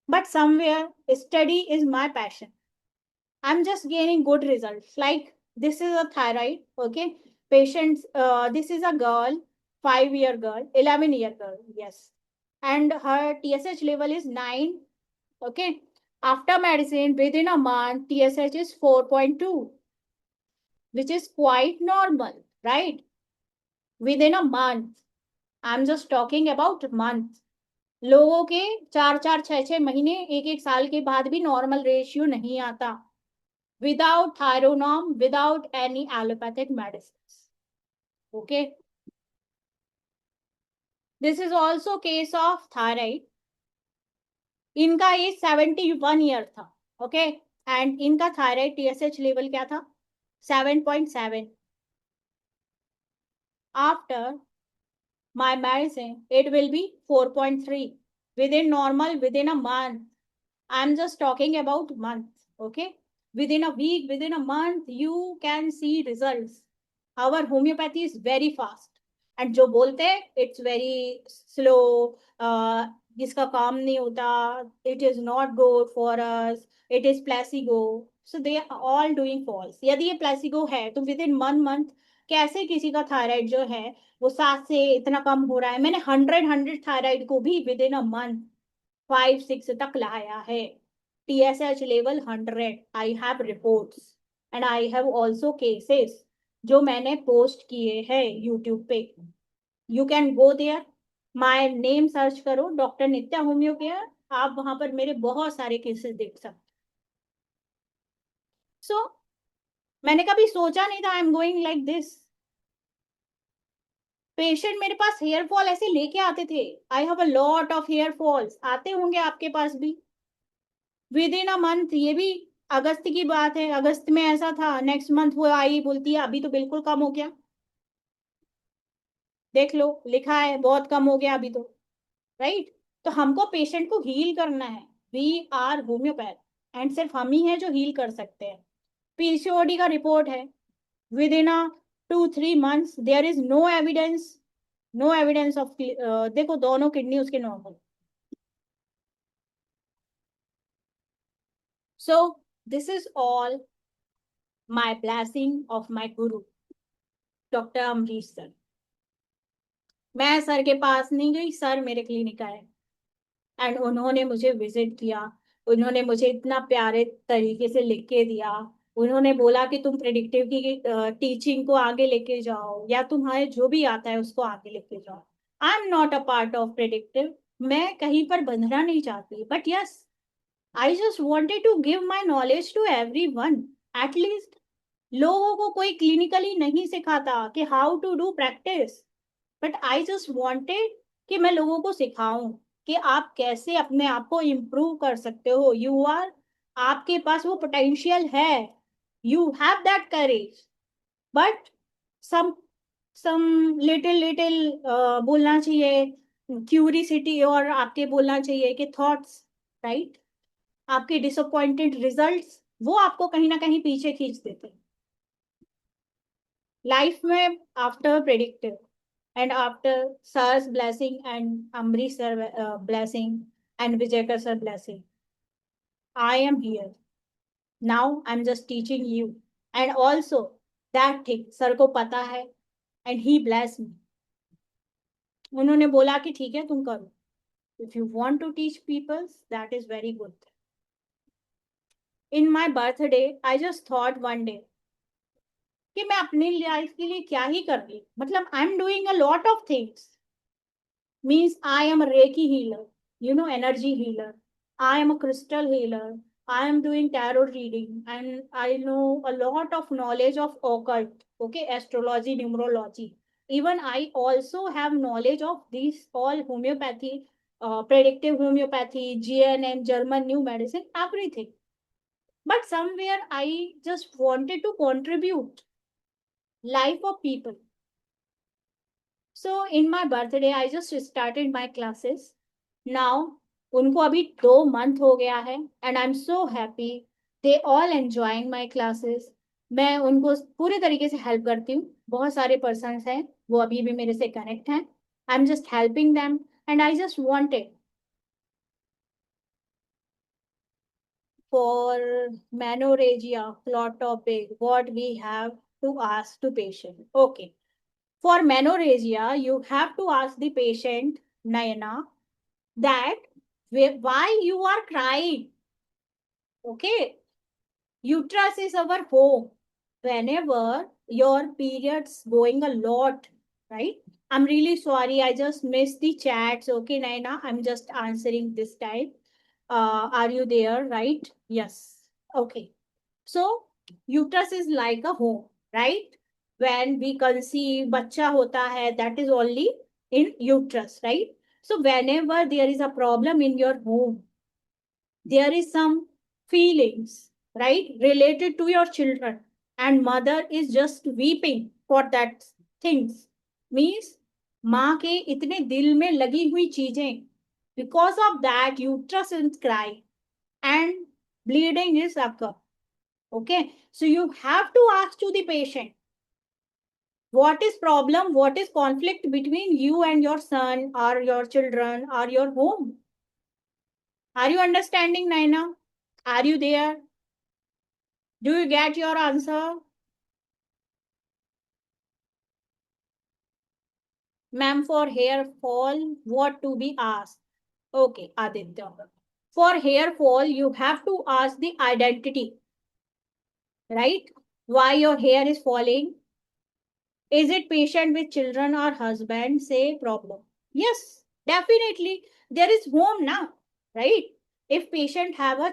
but somewhere study is my passion. I'm just gaining good results. Like this is a thyroid, okay? Patients, this is a girl, 5-year girl, 11-year girl, yes. And her TSH level is 9, okay? After medicine, within a month, TSH is 4.2, which is quite normal, right? Within a month. I'm just talking about month. लोगों के 4-4, 6-6 महीने, 1-1 साल के बाद भी normal ratio नहीं आता. Without thyronorm, without any allopathic medicines. Okay. This is also case of thyroid. इनका एज 71 ईयर था. ओके. एंड इनका थायराइड टीएसएच लेवल क्या था? 7.7. After my medicine, it will be 4.3 within normal, within a month. I'm just talking about month. Okay. Within a week, within a month, you can see results. Our homeopathy is very fast. And जो बोलते हैं it's very slow, जिसका काम नहीं होता, it is not good for us, it is placebo. So they are all doing false. यदि ये placebo है तो within 1 month कैसे किसी का थायराइड जो है वो 7 से इतना कम हो रहा है? मैंने 100 थायराइड को भी विदिन अ मंथ 5-6 तक लाया है. TSH level 100. I have reports and I have also cases जो मैंने पोस्ट किए हैं यूट्यूब पे. You can go there, my name search करो, डॉक्टर नित्या होम्यो केयर, आप वहां पर मेरे बहुत सारे केसेस देख सकते. सो मैंने कभी सोचा नहीं था I am going like this. Patient मेरे पास हेयर फॉल ऐसे लेके आते थे. I have a lot of hair falls. आते होंगे आपके पास भी विद इन अ मंथ. ये भी अगस्त की बात है, अगस्त में ऐसा था, नेक्स्ट मंथ वो आई बोलती है अभी तो बिल्कुल कम हो गया. देख लो लिखा है बहुत कम हो गया अभी तो, राइट? तो हमको पेशेंट को हील करना है. वी आर होम्योपैथ एंड सिर्फ हम ही हैं जो हील कर सकते हैं. पीसीओडी का रिपोर्ट है within a 2-3 months there is no evidence, no evidence of, देखो दोनों किडनी उसके normal. So this is all my blessing of my guru doctor Amrish sir. मैं सर के पास नहीं गई, सर मेरे क्लिनिक आए एंड उन्होंने मुझे विजिट किया. उन्होंने मुझे इतना प्यारे तरीके से लिख के दिया. उन्होंने बोला कि तुम प्रेडिक्टिव की टीचिंग को आगे लेके जाओ या तुम्हारे जो भी आता है उसको आगे लेके जाओ. I am not a part of predictive. मैं कहीं पर बंधना नहीं चाहती, but yes I just wanted to give my knowledge to every one. At least लोगों को कोई क्लिनिकली नहीं सिखाता कि how to do practice, but I just wanted कि मैं लोगों को सिखाऊं कि आप कैसे अपने आप को इम्प्रूव कर सकते हो. यू आर, आपके पास वो पोटेंशियल है, you have that courage, but some some little little बोलना चाहिए क्यूरिसिटी, और आपके बोलना चाहिए कि थॉट्स, राइट? आपके डिसअपॉइंटेड रिजल्ट्स वो आपको कहीं ना कहीं पीछे खींच देते हैं लाइफ में. After predictive and after Sir's blessing and Amrish sir blessing and Vijayakar sir blessing, I am here. Now I'm just teaching you. And also that thing sir को पता है एंड ही ब्लेस मी. उन्होंने बोला कि ठीक है तुम करो. If you want to teach peoples that is very good. In my birthday I just thought one day कि मैं अपनी लाइफ के लिए क्या ही कर रही, मतलब आई am doing a lot of things. Means I am a Reiki healer, energy healer. I am a crystal healer. I am doing tarot reading and I know a lot of knowledge of occult, okay, astrology, numerology. Even I also have knowledge of these all homeopathy, predictive homeopathy, GNM, German new medicine, everything. But somewhere I just wanted to contribute life of people. So in my birthday, I just started my classes. Now, उनको अभी 2 month हो गया है and I'm so happy. They all enjoying my classes. मैं उनको पूरे तरीके से हेल्प करती हूँ. बहुत सारे पर्सन्स हैं वो अभी भी मेरे से कनेक्ट हैं. I'm just helping them and I just wanted for menorrhagia, plot topic, what we have to ask to patient. Okay. For menorrhagia, you have to ask the patient, Nayana, that why you are crying. Okay. Uterus is our home. Whenever your periods going a lot, right? I'm really sorry. I just missed the chats. Okay, Naina, I'm just answering this time. Are you there? Right? Yes. Okay. So uterus is like a home, right? When we conceive, बच्चा होता है, that is only in uterus, right? So whenever there is a problem in your home, there is some feelings, right, related to your children, and mother is just weeping for that things. Means माँ के इतने दिल में लगी हुई चीजें, because of that uterus is cry and bleeding is occur. Okay, so you have to ask to the patient, what is problem, what is conflict between you and your son or your children or your home. Are you understanding, Naina? Are you there? Do you get your answer? Ma'am, for hair fall, what to be asked? Okay, Aditya. For hair fall, you have to ask the identity, right? Why your hair is falling? Is it patient with children or husband? Say problem. Yes, definitely. There is home now, right? If patient have a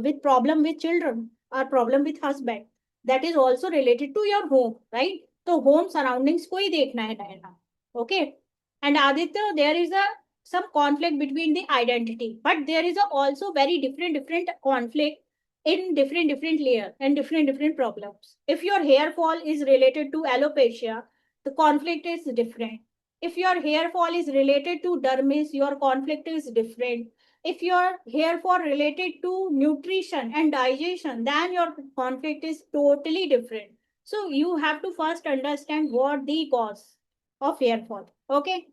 with problem with children or problem with husband, that is also related to your home, right? So home surroundings को ही देखना है ना. Okay. And Aditya, there is a some conflict between the identity, but there is a also very different conflict in different layer and different problems. If your hair fall is related to alopecia, the conflict is different. If your hair fall is related to dermis, your conflict is different. If your hair fall related to nutrition and digestion, then your conflict is totally different. So you have to first understand what the cause of hair fall. Okay.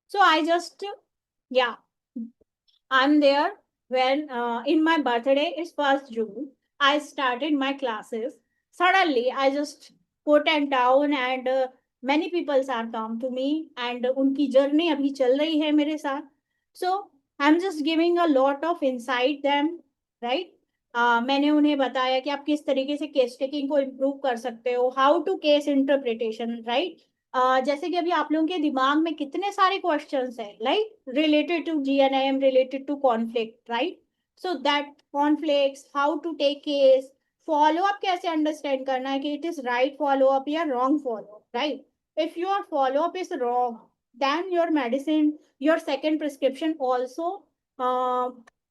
So I just, yeah, I'm there when in my birthday is 1st June. I started my classes. Suddenly, I just put and down and many people are come to me and उनकी journey अभी चल रही है मेरे साथ. So I'm just giving a lot of insight them, right? मैंने उन्हें बताया कि आप किस तरीके से केस टेकिंग को इम्प्रूव कर सकते हो, how to case interpretation, right? जैसे कि अभी आप लोगों के दिमाग में कितने सारे क्वेश्चंस हैं, like related to GNM, related to conflict, right? So that conflicts, how to take case, follow up कैसे अंडरस्टैंड करना है कि it is right follow up या wrong follow up, right? If your follow up is wrong, then your medicine, your second prescription also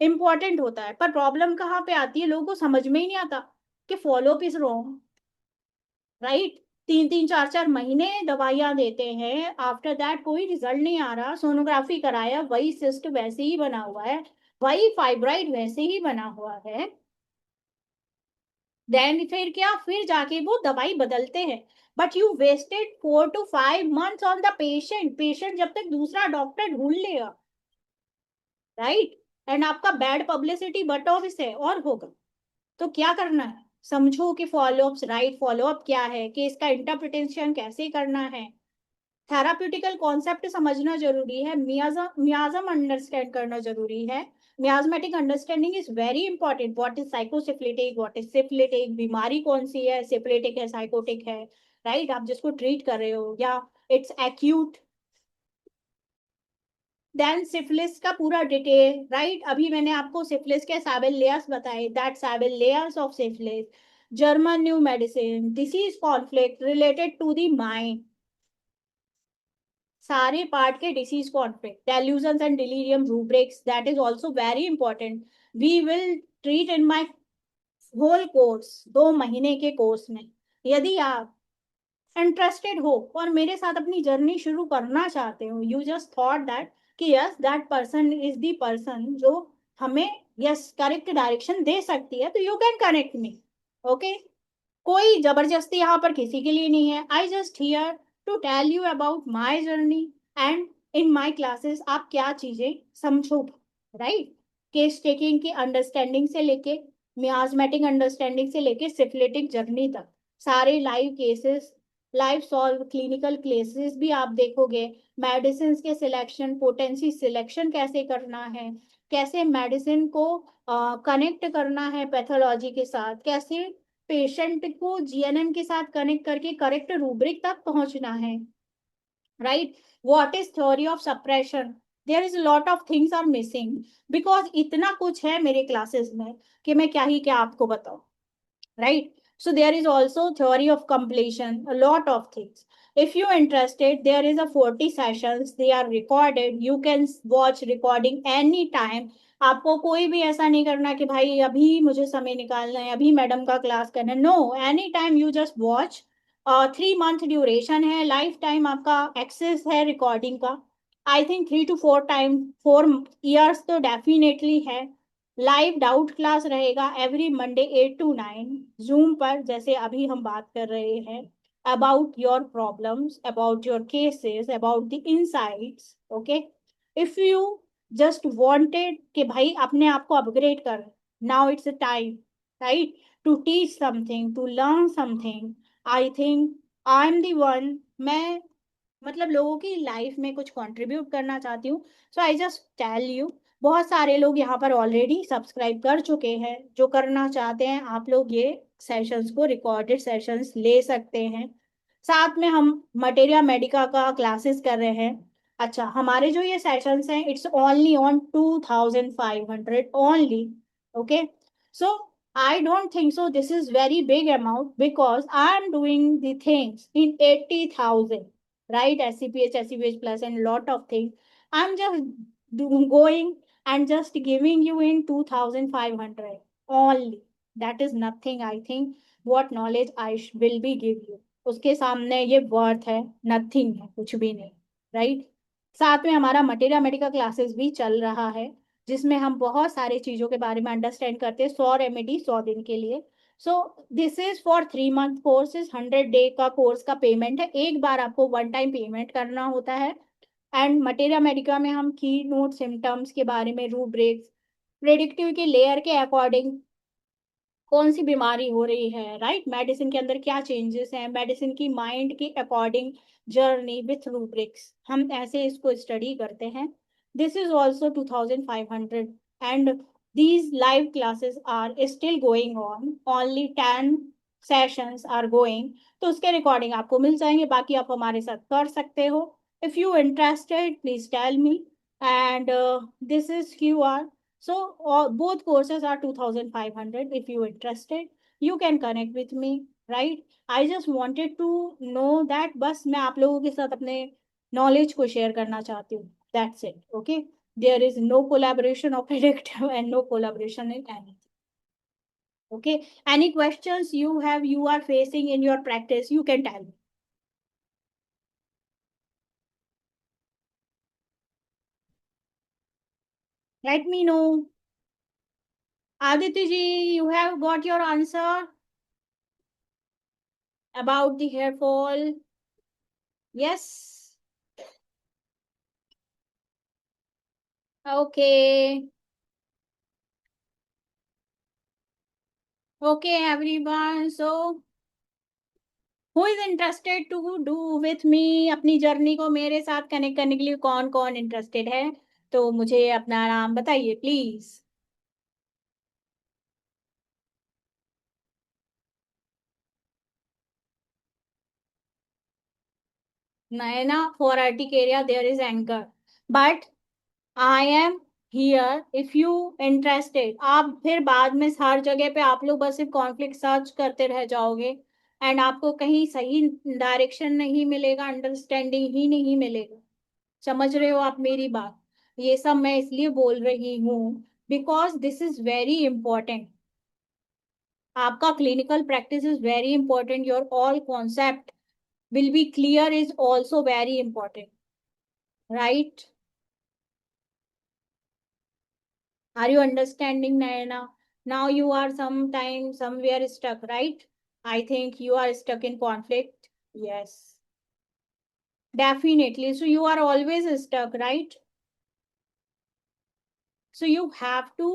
important होता है. पर problem कहाँ पे आती है, लोगों को समझ में ही नहीं आता कि follow up is wrong, right? 3-4 महीने दवाइयां देते हैं, आफ्टर दैट कोई रिजल्ट नहीं आ रहा. सोनोग्राफी कराया, वही सिस्ट वैसे ही बना हुआ है, वही फाइब्राइड वैसे ही बना हुआ है. देन फिर क्या, फिर जाके वो दवाई बदलते हैं. But you wasted 4 to 5 months on the patient. Patient जब तक दूसरा डॉक्टर ढूंढ लेगा, राइट? एंड आपका बैड पब्लिसिटी बट ऑफिस है और होगा। तो क्या करना है, समझो कि फॉलोअप्स, राइट फॉलोअप क्या है, कि इसका इंटरप्रिटेशन कैसे करना है, थेराप्यूटिकल कॉन्सेप्ट समझना जरूरी है, मियाजम अंडरस्टैंड करना जरूरी है। Miasmatic understanding is very important. What is psychosyphilitic, what is syphilitic, बीमारी कौन सी है, सिफिलिटिक है, साइकोटिक है, राइट, आप जिसको ट्रीट कर रहे हो, या इट्स एक्यूट। देन सिफिलिस का पूरा डिटेल, राइट, अभी मैंने आपको सिफिलिस के 7 लेयर्स बताए, that 7 layers of syphilis. German new medicine, disease conflict related to the mind, सारे पार्ट के disease conflict, delusions and delirium rubrics, that is also very important. We will treat in my whole course, 2 महीने के course में। यदि आप interested हो और मेरे साथ अपनी जर्नी शुरू करना चाहते हो, यू जस्ट थॉट दैट कि yes that person is the person जो हमें यस करेक्ट डायरेक्शन दे सकती है, तो you can connect me. Okay, कोई जबरदस्ती यहाँ पर किसी के लिए नहीं है। I just here to tell you about my journey, and in my classes आप क्या चीजें समझोगे, राइट। केस टेकिंग की अंडरस्टैंडिंग से लेके, मियाजमेटिक अंडरस्टैंडिंग से लेके सिफिलिटिक जर्नी तक, सारे live cases, live solve clinical cases भी आप देखोगे। मेडिसिन के सिलेक्शन, पोटेंसी सिलेक्शन कैसे करना है, कैसे मेडिसिन को कनेक्ट करना है पैथोलॉजी के साथ, कैसे पेशेंट को जीएनएम के साथ कनेक्ट करके करेक्ट रूब्रिक तक पहुंचना है, right. What is theory of suppression, there is lot of things are missing, because इतना कुछ है मेरे क्लासेस में कि मैं क्या ही क्या आपको बताऊं, right. So there is also theory of completion, a lot of things. If you interested, there is a 40 sessions, they are recorded, you can watch recording any time. आपको कोई भी ऐसा नहीं करना कि भाई अभी मुझे समय निकालना है, अभी मैडम का क्लास करना है, no, any time you just watch. 3 month duration है, लाइफ टाइम आपका एक्सेस है रिकॉर्डिंग का। I think 3 to 4 time, 4 years तो डेफिनेटली है। लाइव डाउट क्लास रहेगा एवरी मंडे 8 to 9 जूम पर, जैसे अभी हम बात कर रहे हैं, about your problems, about your cases, about the insights. Okay, if you just wanted कि भाई अपने आप को अपग्रेड कर, now it's a time, right, to teach something, to learn something. I think I am the one, मैं मतलब लोगों की लाइफ में कुछ कंट्रीब्यूट करना चाहती हूँ। सो आई जस्ट टेल यू, बहुत सारे लोग यहाँ पर ऑलरेडी सब्सक्राइब कर चुके हैं, जो करना चाहते हैं आप लोग ये सेशंस को, रिकॉर्डेड सेशंस ले सकते हैं। साथ में हम मटेरिया मेडिका का क्लासेस कर रहे हैं। अच्छा, हमारे जो ये सेशंस हैं, it's only on 2500 only. Okay, so I don't think so. This is very big amount because I am doing the things in 80,000, right? SCPH, SCPH plus, and lot of things. I'm just going and just giving you in 2,500 only. That is nothing, I think. What knowledge I will be give you. उसके सामने ये worth है, nothing है, कुछ भी नहीं, right. साथ में हमारा मटेरिया मेडिका क्लासेस भी चल रहा है, जिसमें हम बहुत सारी चीजों के बारे में अंडरस्टैंड करते हैं, 100 रेमेडी 100 दिन के लिए। सो this is for 3 month course, is 100 day का कोर्स का पेमेंट है, एक बार आपको वन टाइम पेमेंट करना होता है। एंड मटेरिया मेडिका में हम की नोट सिम्टम्स के बारे में, रूब्रिक्स, प्रेडिक्टिव के लेयर के अकॉर्डिंग कौन सी बीमारी हो रही है, राइट, मेडिसिन के अंदर क्या चेंजेस हैं, मेडिसिन की माइंड के अकॉर्डिंग जर्नी विथ रूब्रिक्स, हम ऐसे इसको स्टडी करते हैं। This is also 2500, and these live classes are still going on, only 10 sessions are going. तो उसके रिकॉर्डिंग आपको मिल जाएंगे, बाकी आप हमारे साथ कर सकते हो। If you interested please tell me, and this is QR. So both courses are 2500. If you interested, you can connect with me, right? I just wanted to know that बस मैं आप लोगों के साथ अपने knowledge को share करना चाहती हूँ, that's it. Okay, there is no collaboration of predictive and no collaboration in anything. Okay, any questions you are facing in your practice, you can tell me. Let me know. Aditi ji, you have got your answer about the hair fall? Yes. Okay. Okay, everyone. So, who is interested to do with me? अपनी journey को मेरे साथ connect करने के लिए कौन कौन interested है? तो मुझे अपना नाम बताइए please. Naina, for Articaria there is anchor, but I am here if you interested. आप फिर बाद में हर जगह पे आप लोग बस सिर्फ कॉन्फ्लिक्ट सर्च करते रह जाओगे एंड आपको कहीं सही डायरेक्शन नहीं मिलेगा, अंडरस्टैंडिंग ही नहीं मिलेगा. समझ रहे हो आप मेरी बात? ये सब मैं इसलिए बोल रही हूँ because this is very important. आपका clinical practice is very important. Your all concept will be clear is also very important, right? Are you understanding, Nayana? Now you are sometime somewhere stuck, right? I think you are stuck in conflict. Yes, definitely. So you are always stuck, right? So you have to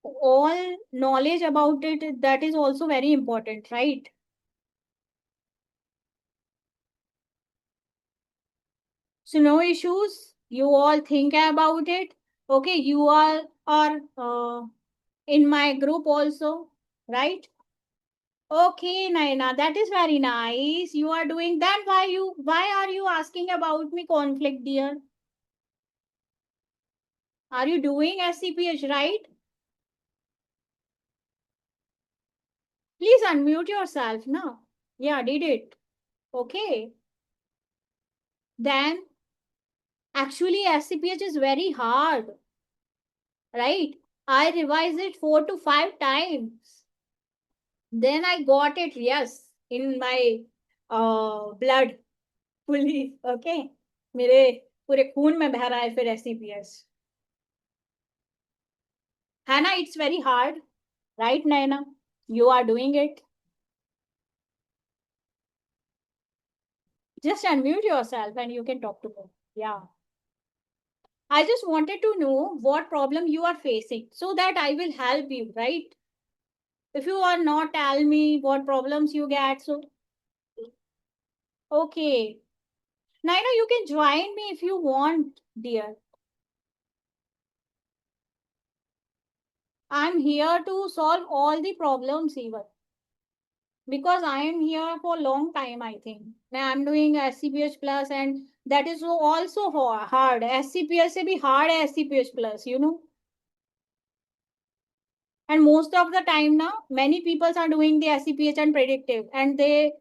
all knowledge about it. That is also very important, right? So no issues. You all think about it. Okay, you all are in my group also, right? Okay, Naina, that is very nice. You are doing that. Why are you asking about me conflict, dear? Are you doing SCPH, right? Please unmute yourself now. Yeah, did it. Okay. Then actually SCPH is very hard, right? I revised it 4 to 5 times. Then I got it, yes, in my blood fully. Okay. मेरे पूरे खून में बह रहा है फिर SCPH. Hannah, it's very hard, right, Naina? You are doing it. Just unmute yourself and you can talk to me. Yeah. I just wanted to know what problem you are facing so that I will help you, right? If you are not tell me what problems you get, so okay. Naina, you can join me if you want, dear. I'm here to solve all the problems even. Because I am here for a long time, I think. Now I'm doing SCPH plus and that is also hard. SCPH se bhi hard hai SCPH plus, you know. And most of the time now, many people are doing the SCPH and predictive and they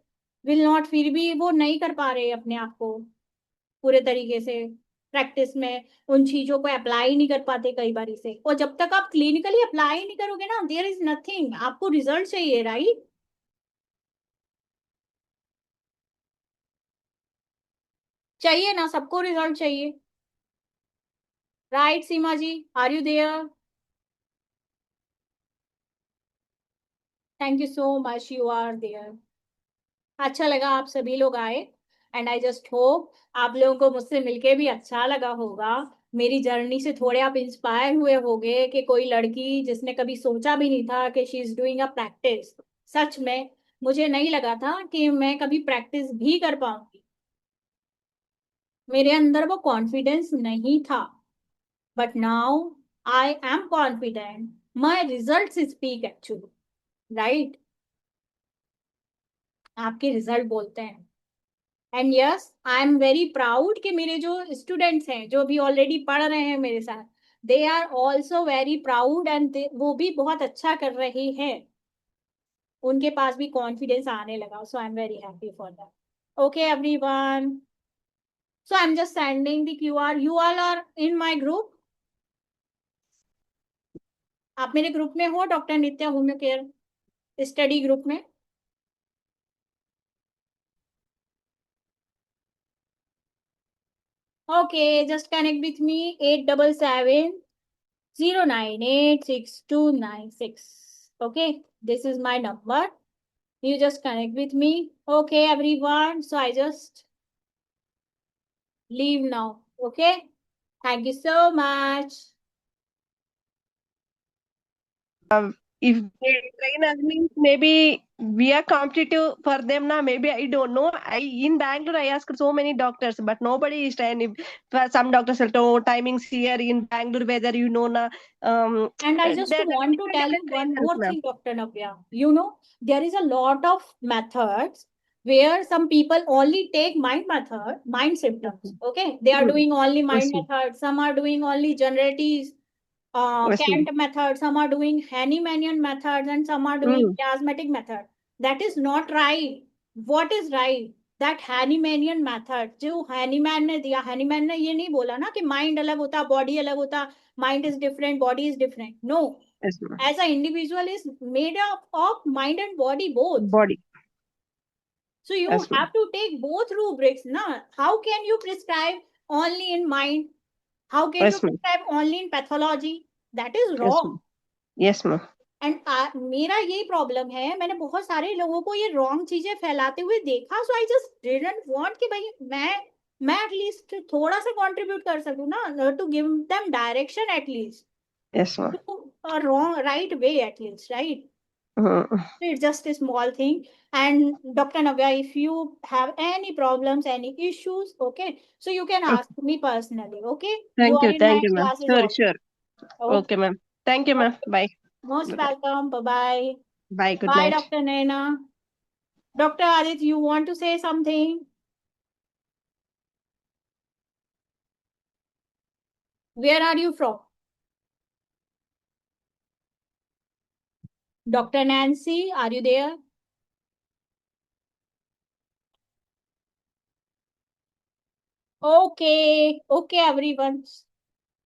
will not फिर भी वो नहीं कर पा रहे अपने आप को पूरे तरीके से प्रैक्टिस में उन चीजों को अप्लाई नहीं कर पाते कई बारी से. और जब तक आप क्लिनिकली अप्लाई नहीं करोगे ना, देयर इज नथिंग. आपको रिजल्ट चाहिए, राइट? चाहिए ना, सबको रिजल्ट चाहिए, right? Seema ji, are you there? Thank you so much, you are there. अच्छा लगा आप सभी लोग आए एंड आई जस्ट होप आप लोगों को मुझसे मिलके भी अच्छा लगा होगा. मेरी जर्नी से थोड़े आप इंस्पायर हुए होंगे कि कोई लड़की जिसने कभी सोचा भी नहीं था कि she is doing a practice. सच में मुझे नहीं लगा था कि मैं कभी प्रैक्टिस भी कर पाऊंगी. मेरे अंदर वो कॉन्फिडेंस नहीं था. But now I am confident. My result speak actually, right? आपके रिजल्ट बोलते हैं. And yes, I am very proud कि मेरे जो स्टूडेंट्स हैं जो भी ऑलरेडी पढ़ रहे हैं मेरे साथ, they are also very proud and वो भी बहुत अच्छा कर रहे हैं. उनके पास भी कॉन्फिडेंस आने लगा. So I am very happy for that. Okay everyone, so I am just sending the QR. You all are in my group. आप मेरे ग्रुप में हो, doctor Nitya homeo care study group में. Okay, just connect with me 8770986296. Okay, this is my number. You just connect with me. Okay, everyone. So I just leave now. Okay. Thank you so much. If they train us means maybe we are competitive for them now. Maybe I don't know. I in Bangalore I asked so many doctors, but nobody is training. Some doctors will know timings here in Bangalore whether you know na. And I just There are want to different tell you different one trainers, more ma'am. thing, Dr. Navya. You know, there is a lot of methods where some people only take mind method, mind Yes, symptoms. ma'am. Okay. They are Mm. doing only mind Yes, ma'am. method. Some are doing only generalities, Yes, ma'am. Kant method. Some are doing Hahnemannian methods and some are doing Mm. chiasmatic method. That is not right. What is right? That Hahnemannian method जो Hahnemann ने दिया, Hahnemann ने ये नहीं बोला ना कि mind अलग होता, body अलग होता, mind is different, body is different. No, Yes, ma'am. as an individual is made up of mind and body both. Body. So you Yes, ma'am. have to take both rubrics. Na? How can you prescribe only in mind? How can you Yes, ma'am. prescribe only in pathology? That is Yes, wrong. ma'am. Yes, ma'am. And मेरा ये problem है, मैंने बहुत सारे लोगों को ये wrong चीजें फैलाते हुए देखा. सो आई जस्ट डिडंट वांट कि भाई मैं एटलीस्ट थोड़ा सा कंट्रीब्यूट कर सकूं ना, to give them direction at least Yes, ma'am. to a wrong right way at least, right? Mm. It's just a small thing. And Dr. Navya, if you have any problems, any issues, okay, so you can Mm. ask me personally, okay? You are in my Thank you, ma'am. classes Sure, also. sure. Okay, Okay, ma'am. Thank you, ma'am. okay. Bye. Most Bye. welcome. Bye bye. Bye. Good Bye, night. Dr. Naina. Dr. Adit, you want to say something? Where are you from? Dr. Nancy, are you there? Okay, okay, everyone.